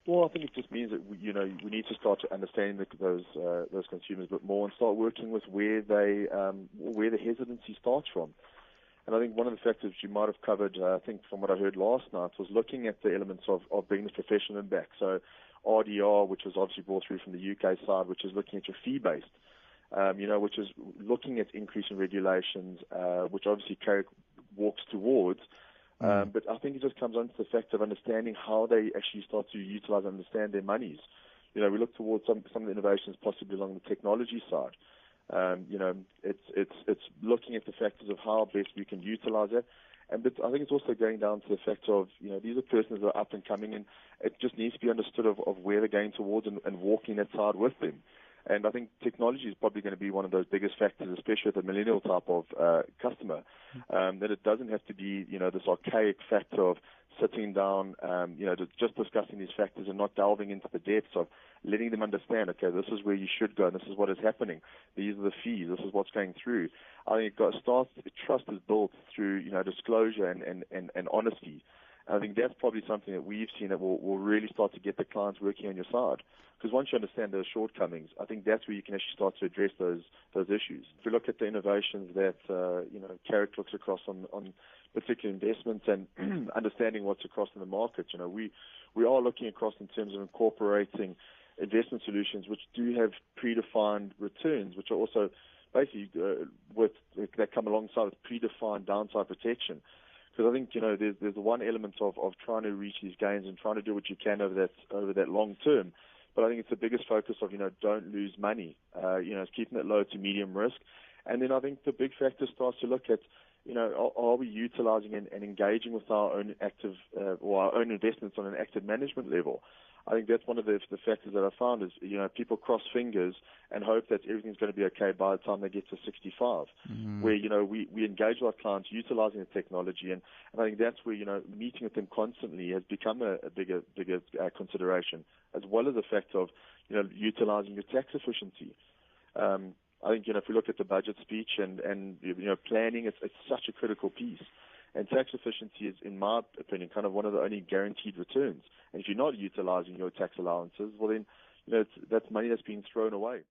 Well, I think it just means that we need to start to understand those consumers a bit more and start working with where the hesitancy starts from. And I think one of the factors you might have covered, I think from what I heard last night, was looking at the elements of bringing the professional back. So RDR, which was obviously brought through from the UK side, which is looking at your fee-based, which is looking at increasing regulations, which obviously Carrick walks towards. But I think it just comes on to the fact of understanding how they actually start to utilize and understand their monies. We look towards some of the innovations possibly along the technology side. It's looking at the factors of how best we can utilize it. But I think it's also going down to the fact of, these are persons that are up and coming, and it just needs to be understood of where they're going towards and walking that side with them. And I think technology is probably going to be one of those biggest factors, especially with the millennial type of customer, that it doesn't have to be, this archaic factor of sitting down, just discussing these factors and not delving into the depths of letting them understand, okay, this is where you should go and this is what is happening. These are the fees. This is what's going through. I think trust is built through, disclosure and honesty. And I think that's probably something that we've seen that will really start to get the clients working on your side. Because once you understand those shortcomings, I think that's where you can actually start to address those issues. If we look at the innovations that, Carrick looks across on particular investments and understanding what's across in the market, we are looking across in terms of incorporating investment solutions which do have predefined returns, which are also basically that come alongside with predefined downside protection. Because I think, there's one element of trying to reach these gains and trying to do what you can over that long term. But I think it's the biggest focus of, don't lose money. It's keeping it low to medium risk. And then I think the big factor starts to look at, are we utilizing and engaging with our own active or our own investments on an active management level? I think that's one of the factors that I found is, people cross fingers and hope that everything's going to be okay by the time they get to 65, where, we engage with our clients utilizing the technology. And I think that's where, meeting with them constantly has become a bigger consideration, as well as the fact of, utilizing your tax efficiency. I think, if we look at the budget speech and planning, it's such a critical piece. And tax efficiency is, in my opinion, kind of one of the only guaranteed returns. And if you're not utilizing your tax allowances, well then, that's money that's being thrown away.